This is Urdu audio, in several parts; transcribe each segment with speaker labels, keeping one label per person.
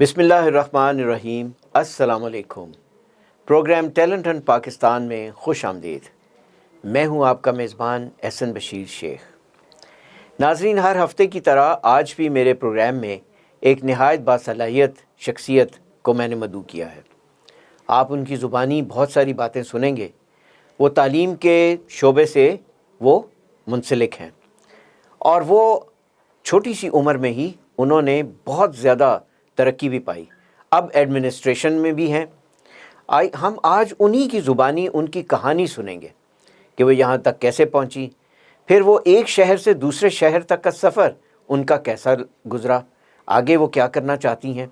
Speaker 1: بسم اللہ الرحمن الرحیم۔ السلام علیکم۔ پروگرام ٹیلنٹ ہنٹ پاکستان میں خوش آمدید۔ میں ہوں آپ کا میزبان احسن بشیر شیخ۔ ناظرین، ہر ہفتے کی طرح آج بھی میرے پروگرام میں ایک نہایت باصلاحیت شخصیت کو میں نے مدعو کیا ہے۔ آپ ان کی زبانی بہت ساری باتیں سنیں گے۔ وہ تعلیم کے شعبے سے وہ منسلک ہیں، اور وہ چھوٹی سی عمر میں ہی انہوں نے بہت زیادہ ترقی بھی پائی، اب ایڈمنسٹریشن میں بھی ہیں۔ ہم آج انہی کی زبانی ان کی کہانی سنیں گے کہ وہ یہاں تک کیسے پہنچی، پھر وہ ایک شہر سے دوسرے شہر تک کا سفر ان کا کیسا گزرا، آگے وہ کیا کرنا چاہتی ہیں،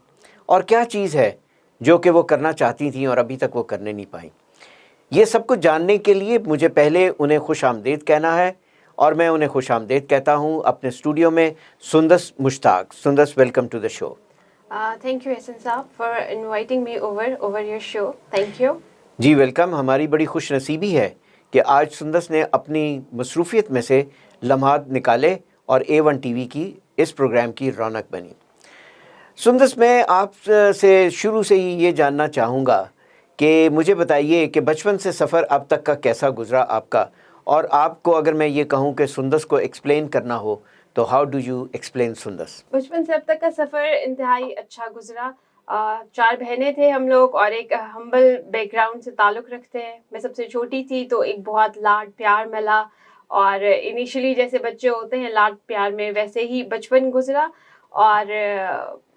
Speaker 1: اور کیا چیز ہے جو کہ وہ کرنا چاہتی تھیں اور ابھی تک وہ کرنے نہیں پائیں۔ یہ سب کچھ جاننے کے لیے مجھے پہلے انہیں خوش آمدید کہنا ہے، اور میں انہیں خوش آمدید کہتا ہوں اپنے اسٹوڈیو میں Sundas Mushtaq. Sundas, welcome to the show.
Speaker 2: Thank you, Ehsan Saab, for inviting me over your show. Thank you.
Speaker 1: جی ویلکم۔ ہماری بڑی خوش نصیبی ہے کہ آج سندس نے اپنی مصروفیت میں سے لمحات نکالے اور A1 ٹی وی کی اس پروگرام کی رونق بنی۔ سندس، میں آپ سے شروع سے ہی یہ جاننا چاہوں گا کہ مجھے بتائیے کہ بچپن سے سفر اب تک کا کیسا گزرا آپ کا، اور آپ کو اگر میں یہ کہوں کہ سندس کو ایکسپلین کرنا ہو تو ہاؤ ڈو یو ایکسپلین سندس؟
Speaker 2: بچپن سے اب تک کا سفر انتہائی اچھا گزرا۔ 4 بہنیں تھے ہم لوگ، اور ایک ہمبل بیک گراؤنڈ سے تعلق رکھتے ہیں۔ میں سب سے چھوٹی تھی تو ایک بہت لاڈ پیار ملا، اور انیشلی جیسے بچے ہوتے ہیں لاڈ پیار میں، ویسے ہی بچپن گزرا۔ اور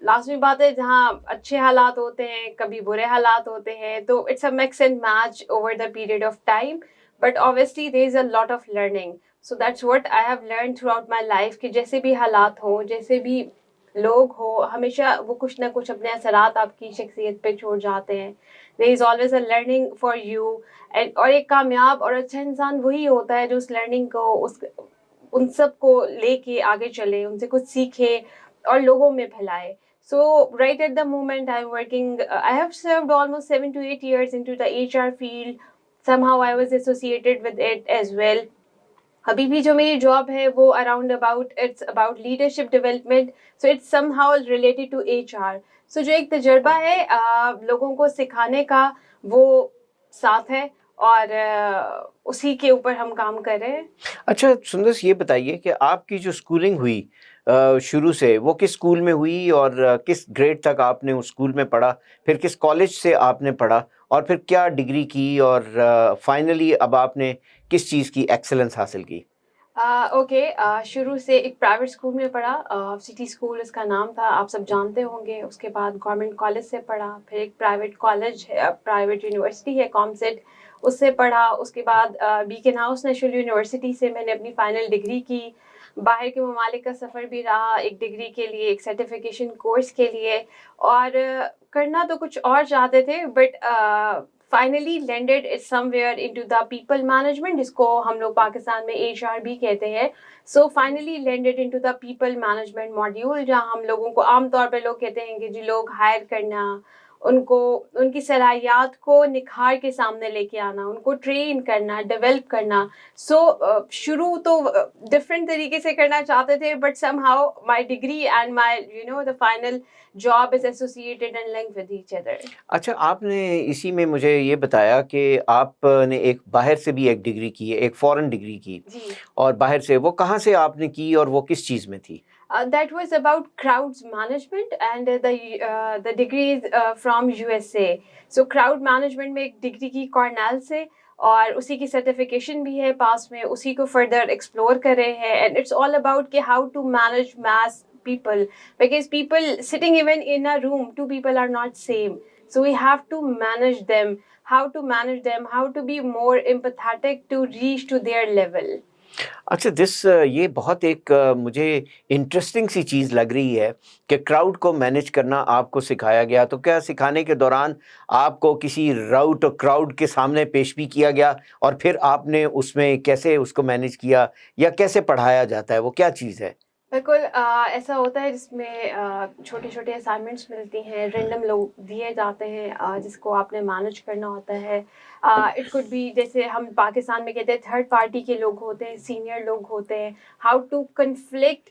Speaker 2: لازمی بات ہے، جہاں اچھے حالات ہوتے ہیں کبھی برے حالات ہوتے ہیں، تو it's a mix and match over the period of time, but obviously there is a lot of learning. So that's what I have learned throughout my life کہ جیسے بھی حالات ہوں، جیسے بھی لوگ ہو، ہمیشہ وہ کچھ نہ کچھ اپنے اثرات آپ کی شخصیت پہ چھوڑ جاتے ہیں۔ there is always a learning for you. اور ایک کامیاب اور اچھا انسان وہی ہوتا ہے جو اس لرننگ کو ان سب کو لے کے آگے چلے، ان سے کچھ سیکھے اور لوگوں میں پھیلائے۔ So right at the moment I'm working, I have served almost 7 to 8 years into the HR field. Somehow I was associated with it as well. ابھی بھی جو میری جاب ہے وہ it's about leadership development, so it's somehow related to HR. So جو ایک تجربہ ہے لوگوں کو سکھانے کا، وہ ساتھ ہے، اور اسی کے اوپر ہم کام کر رہے ہیں۔
Speaker 1: اچھا سندس، یہ بتائیے کہ آپ کی جو اسکولنگ ہوئی شروع سے، وہ کس اسکول میں ہوئی، اور کس گریڈ تک آپ نے اس اسکول میں پڑھا، پھر کس کالج سے آپ نے پڑھا، اور پھر کیا ڈگری کی، اور فائنلی اب آپ نے کس چیز کی ایکسلنس حاصل کی؟
Speaker 2: اوکے، شروع سے ایک پرائیویٹ اسکول میں پڑھا، سٹی اسکول اس کا نام تھا، آپ سب جانتے ہوں گے۔ اس کے بعد گورنمنٹ کالج سے پڑھا، پھر ایک پرائیویٹ کالج ہے، پرائیویٹ یونیورسٹی ہے کامسیٹ، اس سے پڑھا۔ اس کے بعد بیکن ہاؤس نیشنل یونیورسٹی سے میں نے اپنی فائنل ڈگری کی۔ باہر کے ممالک کا سفر بھی رہا، ایک ڈگری کے لیے، ایک سرٹیفکیشن کورس کے لیے، اور کرنا تو کچھ اور چاہتے تھے، but finally landed it somewhere into the people management، جس کو ہم لوگ پاکستان میں HR بھی کہتے ہیں۔ So finally landed into the people management module، جہاں ہم لوگوں کو عام طور پہ لوگ کہتے ہیں کہ جی لوگ ہائر کرنا، ان کو ان کی صلاحیات کو نکھار کے سامنے لے کے آنا، ان کو ٹرین کرنا، ڈیولپ کرنا۔ سو شروع تو ڈفرینٹ طریقے سے کرنا چاہتے تھے، but some how my degree and my the final job is associated and linked with each other.
Speaker 1: اچھا، آپ نے اسی میں مجھے یہ بتایا کہ آپ نے ایک باہر سے بھی ایک ڈگری کی ہے، ایک فورن ڈگری کی،
Speaker 2: جی،
Speaker 1: اور باہر سے وہ کہاں سے آپ نے کی اور وہ کس چیز میں تھی؟
Speaker 2: That was about crowds management, and the degree is from USA. So crowd management میں ایک ڈگری کی کارنیل سے، اور اسی کی سرٹیفکیشن بھی ہے پاس میں، اسی کو فردر ایکسپلور کر رہے ہیں، اینڈ اٹس آل اباؤٹ کہ how to manage mass people, because people sitting even in a room, two people are not same, so we have to manage them, how to be more empathetic to reach to their level.
Speaker 1: اچھا، یہ بہت ایک مجھے انٹرسٹنگ سی چیز لگ رہی ہے کہ کراؤڈ کو مینیج کرنا آپ کو سکھایا گیا، تو کیا سکھانے کے دوران آپ کو کسی راؤٹ اور کراؤڈ کے سامنے پیش بھی کیا گیا، اور پھر آپ نے اس میں کیسے اس کو مینیج کیا، یا کیسے پڑھایا جاتا ہے، وہ کیا چیز ہے؟
Speaker 2: بالکل ایسا ہوتا ہے جس میں چھوٹے چھوٹے اسائنمنٹس ملتی ہیں، رینڈم لوگ دیے جاتے ہیں جس کو آپ نے مینیج کرنا ہوتا ہے۔ اٹ کوڈ بی، جیسے ہم پاکستان میں کہتے ہیں تھرڈ پارٹی کے لوگ ہوتے ہیں، سینئر لوگ ہوتے ہیں، how to conflict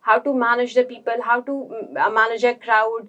Speaker 2: how to manage the people, how to manage a crowd.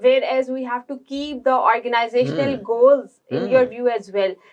Speaker 2: whereas we have to keep the organizational goals in your view as well.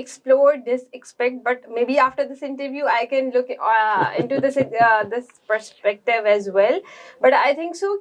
Speaker 2: explored this aspect, but maybe after this interview I can look into this this perspective as well. But I think so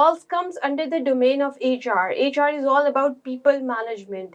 Speaker 2: all comes under the domain of HR. HR is all about people management.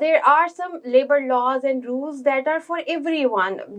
Speaker 2: There are some labor laws and rules that are for everyone.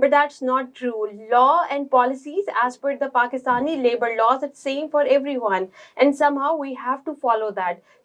Speaker 2: but that's not true. Law and policies as per the Pakistani labor laws, it's same for everyone, and somehow we have to follow that.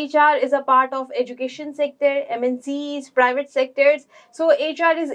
Speaker 2: HR is a part of education sector, MNCs, private sectors. So HR is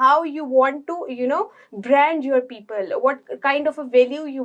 Speaker 2: how you want to brand your people, what kind of a value you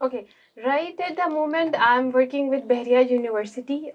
Speaker 2: Okay, right at the moment I'm working with Bahria University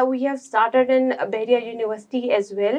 Speaker 2: we have started in Bahria University as well,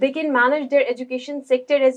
Speaker 2: they can manage their education sector as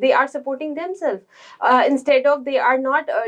Speaker 2: they are supporting themselves instead of they are not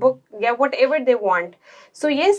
Speaker 2: book yeah, whatever they want. So yes,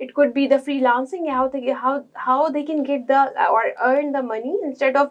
Speaker 2: it could be the freelancing, how they can get the or earn the money instead of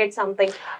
Speaker 2: get something.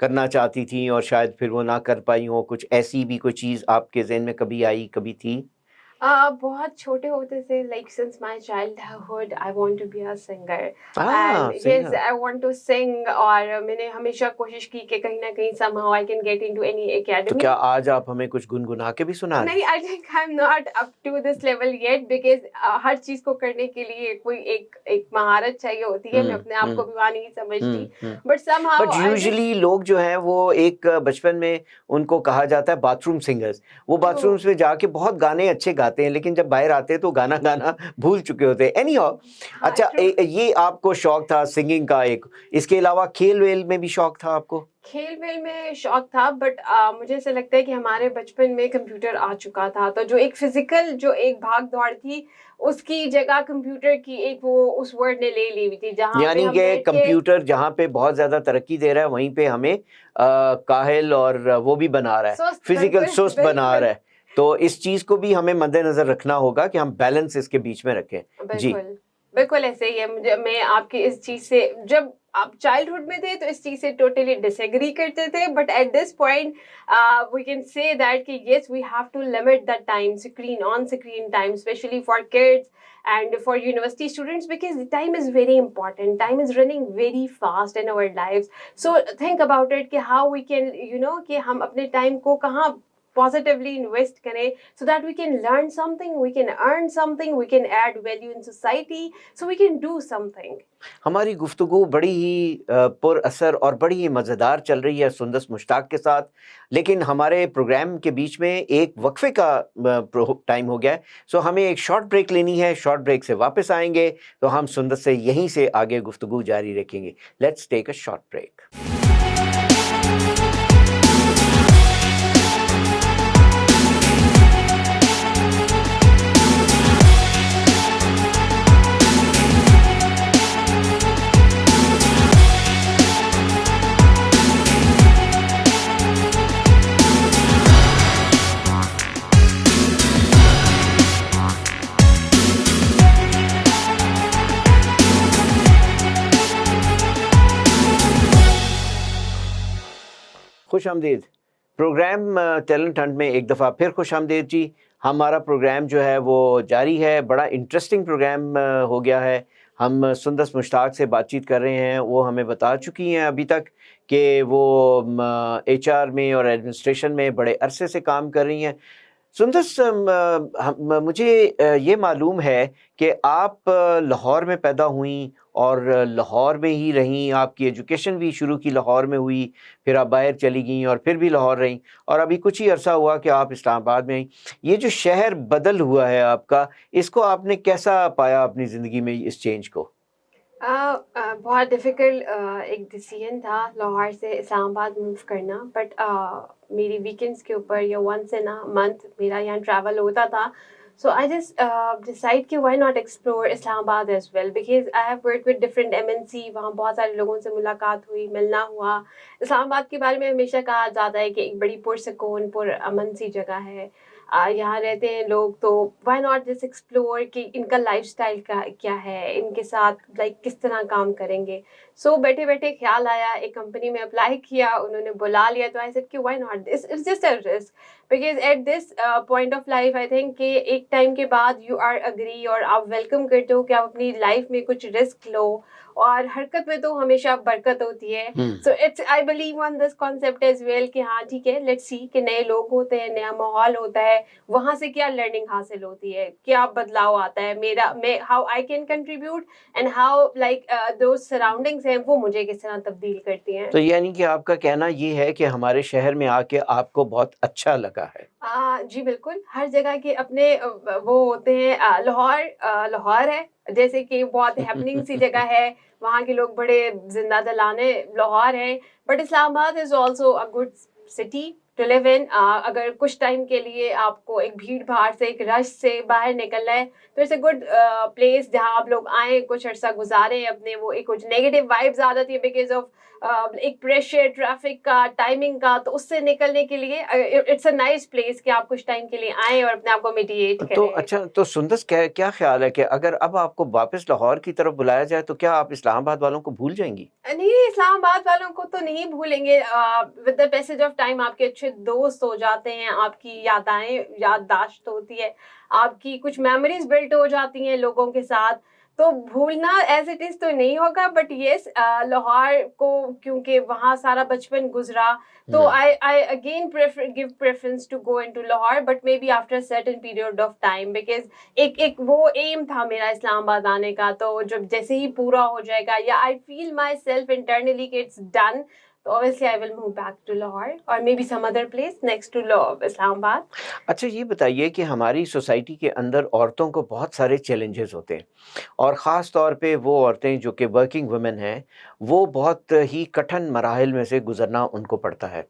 Speaker 1: کرنا چاہتی تھیں اور شاید پھر وہ نہ کر پائی ہوں، کچھ ایسی بھی کوئی چیز آپ کے ذہن میں کبھی آئی، کبھی تھی؟
Speaker 2: بہت چھوٹے ہوتے سے like since my childhood I want to be a singer
Speaker 1: ہاں
Speaker 2: and yes
Speaker 1: singer.
Speaker 2: I want to sing. اور میں نے ہمیشہ کوشش کی کہ کہیں نہ کہیں somehow I can get into any
Speaker 1: تو
Speaker 2: اکیڈمی.
Speaker 1: کیا آج آپ ہمیں کچھ گنگنا کے بھی سنا دیں؟
Speaker 2: نہیں, I think I am not up to this level yet because ہر چیز کو کرنے کے لیے کوئی ایک مہارت چاہیے ہوتی ہے. میں اپنے آپ کو بھی وہاں نہیں سمجھتی, but some how
Speaker 1: but usually لوگ جو ہیں وہ ایک بچپن میں ان کو کہا جاتا ہے باتھ روم سنگرز. وہ باتھ رومس میں جا کے بہت گانے اچھے گاتے ہیں لیکن جب باہر آتے ہیں تو گانا بھول چکے ہوتے ہیں. اینی ہاؤ, اچھا یہ آپ کو شوق تھا سنگنگ کا ایک, اس کے علاوہ کھیل ویل میں بھی شوق تھا آپ کو؟
Speaker 2: کھیل ویل میں شوق تھا, بٹ مجھے ایسا لگتا ہے کہ ہمارے بچپن میں کمپیوٹر آ چکا تھا, تو جو ایک فزیکل جو ایک بھاگ دوڑ تھی اس کی جگہ کمپیوٹر کی ایک وہ اس ورڈ نے لے لی ہوئی تھی, جہاں پہ
Speaker 1: یعنی
Speaker 2: ہم
Speaker 1: کہ
Speaker 2: بیٹھ کے
Speaker 1: کمپیوٹر جہاں پہ بہت زیادہ ترقی دے رہا ہے وہیں پہ ہمیں کاہل اور وہ بھی بنا رہا ہے, فزیکل سست بنا رہا ہے. تو اس چیز کو بھی ہمیں مد نظر رکھنا ہوگا کہ ہم بیلنس اس کے بیچ میں رکھیں. جی
Speaker 2: بالکل بالکل ایسے ہی ہے. میں آپ کی اس چیز سے, جب آپ چائلڈہڈ میں تھے تو اس چیز سے ٹوٹلی ڈس ایگری کرتے تھے, but at this point we can say that کہ yes we have to limit the time screen time especially for kids and for university students, because time is very important. Time is running very fast in our lives. So think about it کہ how we can کہ ہم اپنے ٹائم کو کہاں positively invest کریں so that we can learn something, we can earn something, we can add value in society, so we can do something.
Speaker 1: ہماری گفتگو بڑی ہی پر اثر اور بڑی ہی مزیدار چل رہی ہے سندس مشتاق کے ساتھ, لیکن ہمارے پروگرام کے بیچ میں ایک وقفے کا ٹائم ہو گیا ہے. سو ہمیں ایک شارٹ بریک لینی ہے, شارٹ بریک سے واپس آئیں گے تو ہم سندس سے یہیں سے آگے گفتگو جاری رکھیں گے. Let's take a short break. خوش آمدید. پروگرام ٹیلنٹ ہنٹ میں ایک دفعہ پھر خوش آمدید جی. ہمارا پروگرام جو ہے وہ جاری ہے, بڑا انٹرسٹنگ پروگرام ہو گیا ہے. ہم سندس مشتاق سے بات چیت کر رہے ہیں, وہ ہمیں بتا چکی ہیں ابھی تک کہ وہ ایچ آر میں اور ایڈمنسٹریشن میں بڑے عرصے سے کام کر رہی ہیں. سندس, مجھے یہ معلوم ہے کہ آپ لاہور میں پیدا ہوئیں اور لاہور میں ہی رہیں, آپ کی ایجوکیشن بھی شروع کی لاہور میں ہوئی, پھر آپ باہر چلی گئیں اور پھر بھی لاہور رہیں, اور ابھی کچھ ہی عرصہ ہوا کہ آپ اسلام آباد میں آئیں. یہ جو شہر بدل ہوا ہے آپ کا, اس کو آپ نے کیسا پایا اپنی زندگی میں اس چینج کو؟
Speaker 2: بہت ڈیفیکلٹ ایک ڈیسیژن تھا لاہور سے اسلام آباد موو کرنا, بٹ میری ویکینڈس کے اوپر یا ونس ان اے منتھ میرا یہاں ٹریول ہوتا تھا. سو آئی جسٹ ڈیسائڈ کہ why not explore Islamabad as well, because I have work with different MNC. وہاں بہت سارے لوگوں سے ملاقات ہوئی, ملنا ہوا. اسلام آباد کے بارے میں ہمیشہ کہا جاتا ہے کہ ایک بڑی پرسکون امن سی جگہ ہے, یہاں رہتے ہیں لوگ, تو وائی ناٹ جسٹ ایکسپلور کہ ان کا لائف اسٹائل کیا ہے, ان کے ساتھ لائک کس طرح کام کریں گے. سو بیٹھے بیٹھے خیال آیا, ایک کمپنی میں اپلائی کیا, انہوں نے بلا لیا, تو آئی سیڈ کہ why not, this it's just a risk, because at this point of life I think کہ ایک ٹائم کے بعد یو آر اگری اور آپ ویلکم کرتے ہو کہ آپ اپنی لائف میں کچھ رسک لو, اور حرکت میں تو ہمیشہ برکت ہوتی ہے. So it's I believe on this concept as well کہ ہاں ٹھیک ہے, لیٹس سی کہ نئے لوگ ہوتے ہیں, نیا ماحول ہوتا ہے, وہاں سے کیا لرننگ حاصل ہوتی ہے, کیا بدلاؤ آتا ہے, میں how I can contribute and how like those surroundings ہیں وہ مجھے کس طرح تبدیل کرتی ہیں.
Speaker 1: تو یعنی کہ آپ کا کہنا یہ ہے کہ ہمارے شہر میں آ کے آپ کو بہت اچھا لگا ہے؟
Speaker 2: جی بالکل, ہر جگہ کے اپنے وہ ہوتے ہیں. لاہور ہے جیسے کہ بہت ہیپننگ سی جگہ ہے, وہاں کے لوگ بڑے زندہ دلانے لاہور ہیں, but Islamabad is also a good city to live in. اگر کچھ ٹائم کے لیے آپ کو ایک بھیڑ بھاڑ سے ایک رش سے باہر نکلنا ہے تو اٹس اے گڈ پلیس جہاں آپ لوگ آئیں, کچھ عرصہ گزاریں اپنے. وہ ایک کچھ نیگیٹو وائبز آ جاتی ہے بیکاز آف ایک پریشر ٹریفک کا, ٹائمنگ کا, تو اس سے نکلنے کے لیے اٹس اے نائس پلیس کہ آپ کچھ ٹائم کے لیے آئیں اور اپنے آپ کو میڈیٹ کریں.
Speaker 1: تو اچھا, تو سندس کیا خیال ہے کہ اگر اب آپ کو واپس لاہور کی طرف بلایا جائے تو کیا آپ اسلام آباد والوں کو بھول جائیں گی؟
Speaker 2: نہیں, اسلام آباد والوں کو تو نہیں بھولیں گے. With the passage of time آپ کے اچھے دوست ہو جاتے ہیں, آپ کی یادداشت ہوتی ہے, آپ کی کچھ میموریز بلٹ ہو جاتی ہیں لوگوں کے ساتھ, تو بھولنا ایز اٹ از تو نہیں ہوگا. بٹ یس, لاہور کو کیونکہ وہاں سارا بچپن گزرا, تو I again give preference to go into Lahore, but maybe after a certain period of time, because ایک وہ aim تھا میرا اسلام آباد آنے کا, تو جب جیسے ہی پورا ہو جائے گا یا I feel myself internally کہ it's done, تو obviously I will move back to Lahore or maybe some other place next to Islam Abad.
Speaker 1: اچھا یہ بتائیے کہ ہماری سوسائٹی کے اندر عورتوں کو بہت سارے چیلنجز ہوتے ہیں, اور خاص طور پہ وہ عورتیں جو کہ ورکنگ ویمن ہیں, وہ بہت ہی کٹھن مراحل میں سے گزرنا ان کو پڑتا ہے.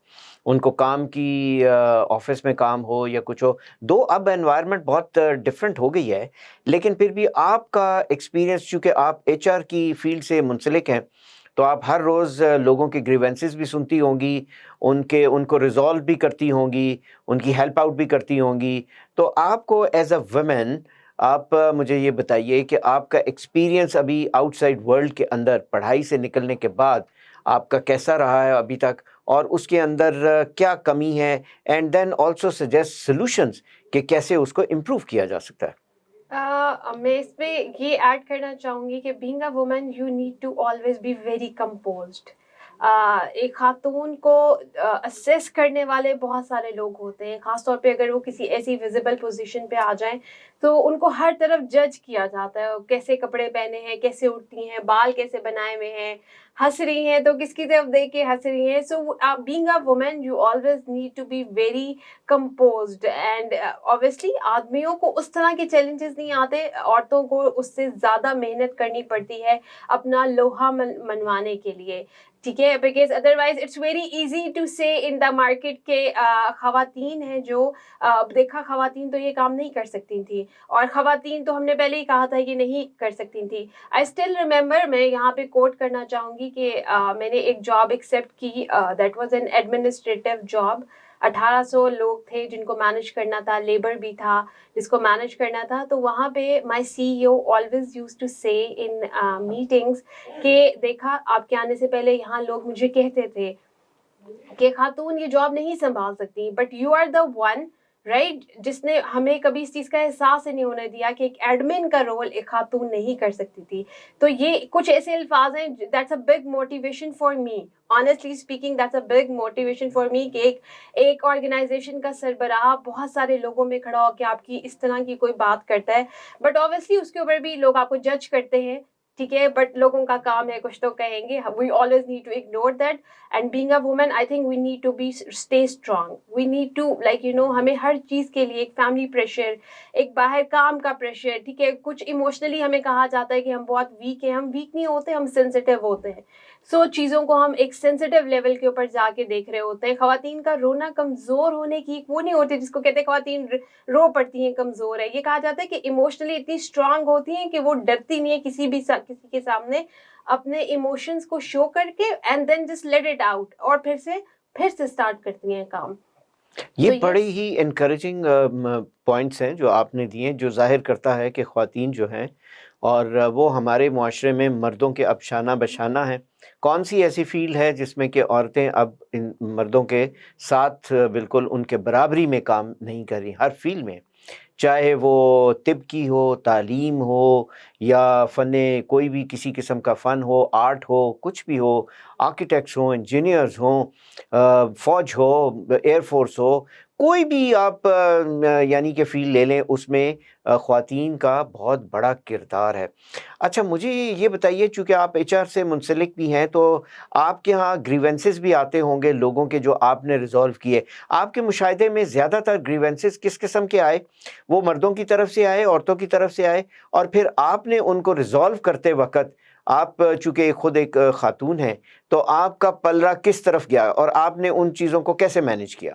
Speaker 1: ان کو کام کی آفس میں کام ہو یا کچھ ہو, دو اب انوائرمنٹ بہت ڈفرینٹ ہو گئی ہے, لیکن پھر بھی آپ کا ایکسپیرینس, چونکہ آپ ایچ آر کی فیلڈ سے منسلک ہیں, تو آپ ہر روز لوگوں کے گریونسز بھی سنتی ہوں گی, ان کو ریزالو بھی کرتی ہوں گی, ان کی ہیلپ آؤٹ بھی کرتی ہوں گی. تو آپ کو ایز اے ویمن, آپ مجھے یہ بتائیے کہ آپ کا ایکسپیرینس ابھی آؤٹ سائڈ ورلڈ کے اندر پڑھائی سے نکلنے کے بعد آپ کا کیسا رہا ہے ابھی تک, اور اس کے اندر کیا کمی ہے, and then also suggest solutions کہ کیسے اس کو امپروو کیا جا سکتا ہے.
Speaker 2: میں اس پہ یہ ایڈ کرنا چاہوں گی کہ being a woman you need to always be very composed. ایک خاتون کو اسیس کرنے والے بہت سارے لوگ ہوتے ہیں, خاص طور پہ اگر وہ کسی ایسی ویزیبل پوزیشن پہ آ جائیں تو ان کو ہر طرف جج کیا جاتا ہے, کیسے کپڑے پہنے ہیں, کیسے اٹھتی ہیں, بال کیسے بنائے ہوئے ہیں, ہنس رہی ہیں تو کس کی طرف دیکھ کے ہنس رہی ہیں. So being a woman you always need to be very composed, and obviously آدمیوں کو اس طرح کے چیلنجز نہیں آتے, عورتوں کو اس سے زیادہ محنت کرنی پڑتی ہے اپنا لوہا منوانے کے لیے, ٹھیک ہے, because otherwise it's very easy to say in the market کہ خواتین ہیں جو دیکھا خواتین تو یہ کام نہیں کر سکتی تھیں, اور خواتین تو ہم نے پہلے ہی کہا تھا کہ نہیں کر سکتی تھیں. آئی اسٹل ریمبر, میں یہاں پہ کوٹ کرنا چاہوں گی کہ میں نے ایک جاب ایکسیپٹ کی, that was an administrative job. 1800 لوگ تھے جن کو مینیج کرنا تھا, لیبر بھی تھا جس کو مینیج کرنا تھا. تو وہاں پہ مائی CEO always use to say in meetings کہ دیکھا آپ کے آنے سے پہلے یہاں لوگ مجھے کہتے تھے کہ خاتون یہ جاب نہیں سنبھال سکتی, but you are the one right جس نے ہمیں کبھی اس چیز کا احساس ہی نہیں ہونے دیا کہ ایک ایڈمن کا رول ایک خاتون نہیں کر سکتی تھی. تو یہ کچھ ایسے الفاظ ہیں, that's a big motivation for me, honestly speaking that's a big motivation for me کہ ایک آرگنائزیشن کا سربراہ بہت سارے لوگوں میں کھڑا ہو کے آپ کی اس طرح کی کوئی بات کرتا ہے, بٹ obviously اس کے اوپر بھی لوگ آپ کو جج کرتے ہیں, ٹھیک ہے, بٹ لوگوں کا کام ہے کچھ تو کہیں گے. we always need to ignore that, and being a woman I think we need to be stay strong, we need to like ہمیں ہر چیز کے لیے ایک فیملی پریشر, ایک باہر کام کا پریشر, ٹھیک ہے, کچھ ایموشنلی ہمیں کہا جاتا ہے کہ ہم بہت ویک ہیں. ہم ویک نہیں ہوتے, ہم سینسیٹیو ہوتے ہیں. سو چیزوں کو ہم ایک سینسیٹیو لیول کے اوپر جا کے دیکھ رہے ہوتے ہیں. خواتین کا رونا کمزور ہونے کی وہ نہیں ہوتی جس کو کہتے ہیں خواتین رو پڑتی ہیں کمزور ہے. یہ کہا جاتا ہے کہ ایموشنلی اتنی اسٹرانگ ہوتی ہیں کہ وہ ڈرتی نہیں ہے کسی کے سامنے اپنے ایموشنز کو شو کر کے, and then just let it out, اور پھر سے اسٹارٹ کرتی ہیں کام.
Speaker 1: یہ بڑے ہی انکریجنگ پوائنٹس ہیں جو آپ نے دیے, جو ظاہر کرتا ہے کہ خواتین جو ہیں اور وہ ہمارے معاشرے میں مردوں کے اب شانہ بشانہ ہیں. کون سی ایسی فیلڈ ہے جس میں کہ عورتیں اب ان مردوں کے ساتھ بالکل ان کے برابری میں کام نہیں کر رہی؟ ہر فیلڈ میں, چاہے وہ طب کی ہو, تعلیم ہو, یا فن کوئی بھی کسی قسم کا فن ہو, آرٹ ہو, کچھ بھی ہو, آرکیٹیکٹس ہوں, انجینئرز ہوں, فوج ہو, ایئر فورس ہو, کوئی بھی آپ یعنی کہ فیلڈ لے لیں, اس میں خواتین کا بہت بڑا کردار ہے. اچھا مجھے یہ بتائیے, چونکہ آپ ایچ آر سے منسلک بھی ہیں, تو آپ کے ہاں گریونسز بھی آتے ہوں گے لوگوں کے جو آپ نے ریزالو کیے. آپ کے مشاہدے میں زیادہ تر گریونسز کس قسم کے آئے؟ وہ مردوں کی طرف سے آئے, عورتوں کی طرف سے آئے, اور پھر آپ نے ان کو ریزالو کرتے وقت, آپ چونکہ خود ایک خاتون ہیں, تو آپ کا پلڑا کس طرف گیا اور آپ نے ان چیزوں کو کیسے مینیج کیا؟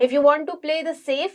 Speaker 2: if you want to play the safe,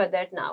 Speaker 2: with it now.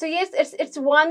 Speaker 2: So yes, it's one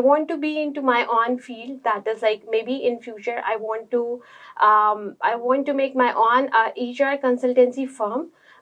Speaker 2: want to be into my own field. That is like maybe in future I want to make my own HR consultancy firm.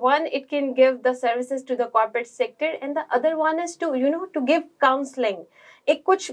Speaker 2: One it can give the services to the corporate sector, and the other one is to give counseling.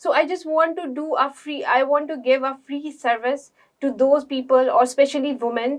Speaker 2: So I just want to do a free, I want to give a free service to those people or especially women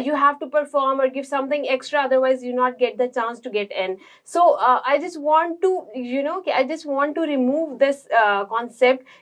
Speaker 2: you have to perform or give something extra, otherwise you not get the chance to get in. So I just want to, you know, I just want to remove this concept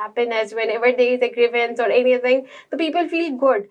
Speaker 2: happiness. Whenever there is a grievance or anything, the people feel good.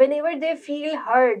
Speaker 2: Whenever they feel heard,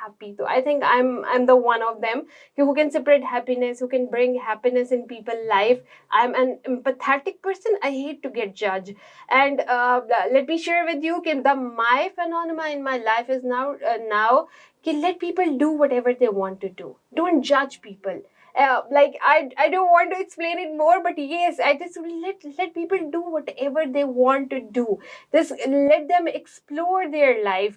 Speaker 2: happy. So I think I'm the one of them who can spread happiness, who can bring happiness in people's life. I'm an empathetic person. I hate to get judged, and let me share with you that my phenomena in my life is now let people do whatever they want to do. Don't judge people. Like I don't want to explain it more, but yes, I just let people do whatever they want to do. Just let them explore their life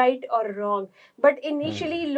Speaker 2: right or wrong. But initially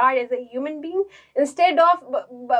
Speaker 2: are as a human being, instead of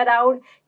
Speaker 2: around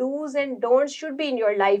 Speaker 2: do's and don'ts should be in your life.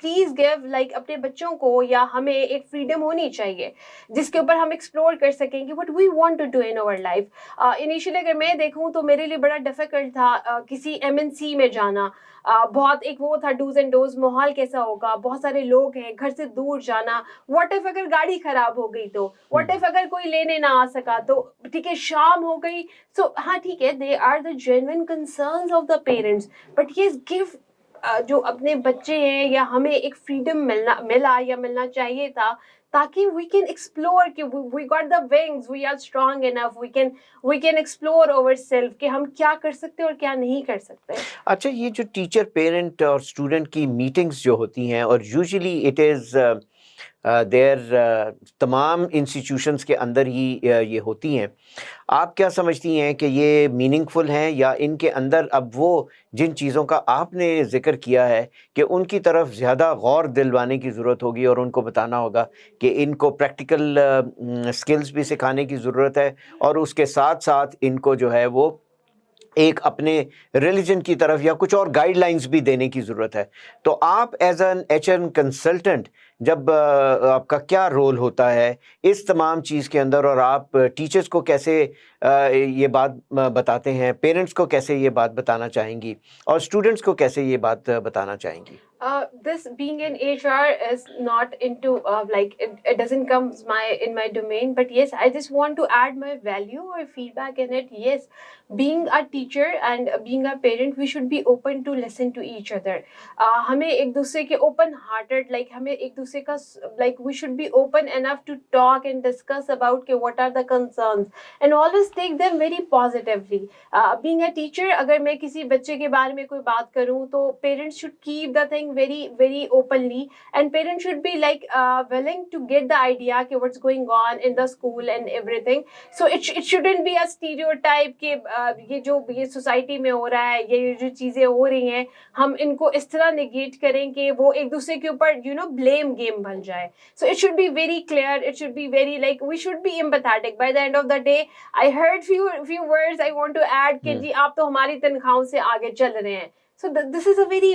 Speaker 2: Please give like اپنے بچوں کو یا ہمیں ایک فریڈم ہونی چاہیے جس کے اوپر ہم ایکسپلور کر سکیں کہ what we want to do in our life. Initially اگر میں دیکھوں تو میرے لیے بڑا ڈیفیکلٹ تھا کسی MNC میں جانا. بہت ایک وہ تھا ڈوز اینڈ ڈوز, ماحول کیسا ہوگا, بہت سارے لوگ ہیں, گھر سے دور جانا, واٹ ایف اگر گاڑی خراب ہو گئی تو, واٹ ایف اگر کوئی لینے نہ آ سکا تو, ٹھیک ہے شام ہو گئی. سو ہاں ٹھیک ہے, they are the genuine concerns of the parents, but yes give جو اپنے بچے ہیں یا ہمیں ایک فریڈم ملنا چاہیے تھا تاکہ وی کین ایکسپلور کہ we got the wings, we are strong enough, we can explore our self کہ ہم کیا کر سکتے اور کیا نہیں کر سکتے.
Speaker 1: اچھا, یہ جو ٹیچر پیرنٹ اور اسٹوڈنٹ کی میٹنگز جو ہوتی ہیں, اور یوزلی اٹ از دیر تمام انسٹیٹیوشنس کے اندر ہی یہ ہوتی ہیں, آپ کیا سمجھتی ہیں کہ یہ میننگ فل ہیں, یا ان کے اندر اب وہ جن چیزوں کا آپ نے ذکر کیا ہے کہ ان کی طرف زیادہ غور دلوانے کی ضرورت ہوگی اور ان کو بتانا ہوگا کہ ان کو پریکٹیکل سکلز بھی سکھانے کی ضرورت ہے, اور اس کے ساتھ ساتھ ان کو جو ہے وہ ایک اپنے ریلیجن کی طرف یا کچھ اور گائیڈ لائنز بھی دینے کی ضرورت ہے. تو آپ ایز این HR کنسلٹنٹ جب آپ کا کیا رول ہوتا ہے اس تمام چیز کے اندر, اور آپ ٹیچرز کو کیسے یہ بات بتاتے ہیں, پیرنٹس کو کیسے یہ بات بتانا چاہیں گی, اور اسٹوڈنٹس کو کیسے یہ بات بتانا چاہیں گی؟
Speaker 2: This being in HR is not into like it doesn't come in my domain, but yes, I just want to add my value or feedback in it. Yes, being a teacher and being a parent, we should be open to listen to each other. ہمیں ایک دوسرے کے open hearted, like ہمیں ایک دوسرے کا like we should be open enough to talk and discuss about کہ what are the concerns and always take them very positively. Being a teacher, اگر میں کسی بچے کے بارے میں کوئی بات کروں تو parents should keep the thing very openly, and parents should be like willing to get the idea کہ what's going on in the school and everything. So it shouldn't be a stereotype کہ یہ سوسائٹی میں ہو رہا ہے, یہ جو چیزیں ہو رہی ہیں ہم ان کو اس طرح نگیٹ کریں کہ وہ ایک دوسرے کے اوپر blame game بن جائے. So it should be very clear, it should be very like we should be empathetic. By the end of the day, I heard few words I want to add کہ جی آپ تو ہماری تنخواہوں سے آگے چل رہے ہیں. So this is a very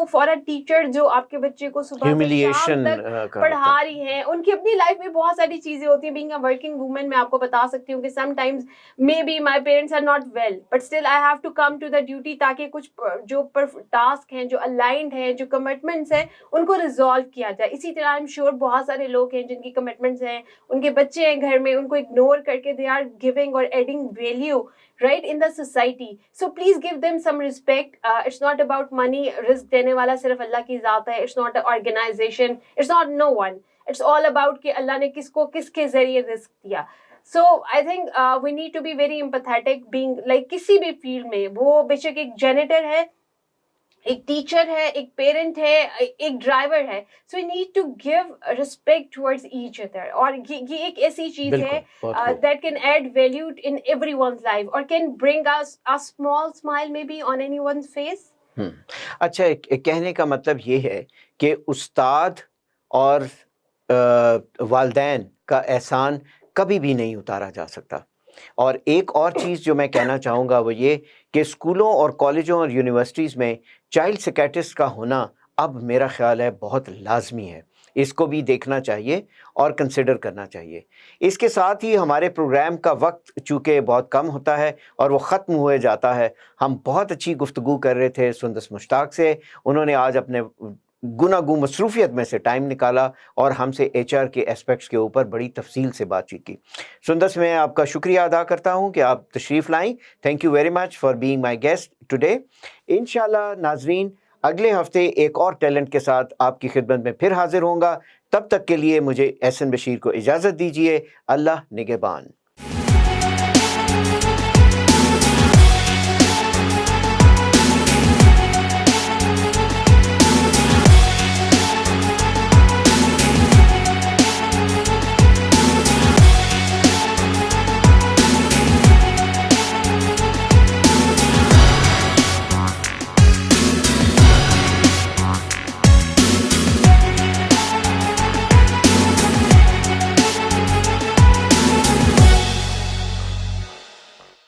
Speaker 2: for a teacher جو آپ کے بچے کو صبح سے شام تک پڑھا رہی ہیں, ان کی اپنی لائف میں بہت ساری چیزیں ہوتی ہیں. being a working woman میں آپ کو بتا سکتی ہوں کہ sometimes maybe my parents are not well, but still I have to come to the duty تاکہ کچھ جو ٹاسک ہیں, جو aligned ہیں, جو commitments ہیں, ان کو resolve کیا جائے. اسی طرح I'm sure بہت سارے لوگ ہیں جن کی commitments ہیں, ان کے بچے ہیں گھر میں, ان کو ignore کر کے they are giving or adding value right in the society. So please give them some respect. It's not about money. رزق دینے والا صرف اللہ کی ذات ہے. It's not an organization, it's not no one. It's all about کہ اللہ نے کس کو کس کے ذریعے رزق دیا. So I think we need to be very empathetic. being like کسی بھی فیلڈ میں, وہ بے شک ایک جینیٹر ہے, ایک ٹیچر ہے, ایک پیرنٹ ہے, ایک ڈرائیور ہے. So you need to give respect towards each other. اور یہ ایک ایسی چیز ہے that can add value in every one's life اور can bring us a small smile may be on any one's face.
Speaker 1: اچھا, کہنے کا مطلب یہ ہے کہ استاد اور والدین کا احسان کبھی بھی نہیں اتارا جا سکتا. اور ایک اور چیز جو میں کہنا چاہوں گا وہ یہ کہ اسکولوں اور کالجوں اور یونیورسٹیز میں چائلڈ سیکیٹرسٹ کا ہونا اب میرا خیال ہے بہت لازمی ہے. اس کو بھی دیکھنا چاہیے اور کنسیڈر کرنا چاہیے. اس کے ساتھ ہی ہمارے پروگرام کا وقت چونکہ بہت کم ہوتا ہے اور وہ ختم ہوئے جاتا ہے. ہم بہت اچھی گفتگو کر رہے تھے سندس مشتاق سے. انہوں نے آج اپنے گناگو مصروفیت میں سے ٹائم نکالا اور ہم سے HR کے اسپیکٹس کے اوپر بڑی تفصیل سے بات چیت کی. سندس, میں آپ کا شکریہ ادا کرتا ہوں کہ آپ تشریف لائیں. Thank you very much for being my guest today. انشاءاللہ ناظرین, اگلے ہفتے ایک اور ٹیلنٹ کے ساتھ آپ کی خدمت میں پھر حاضر ہوں گا. تب تک کے لیے مجھے SN بشیر کو اجازت دیجیے. اللہ نگہبان.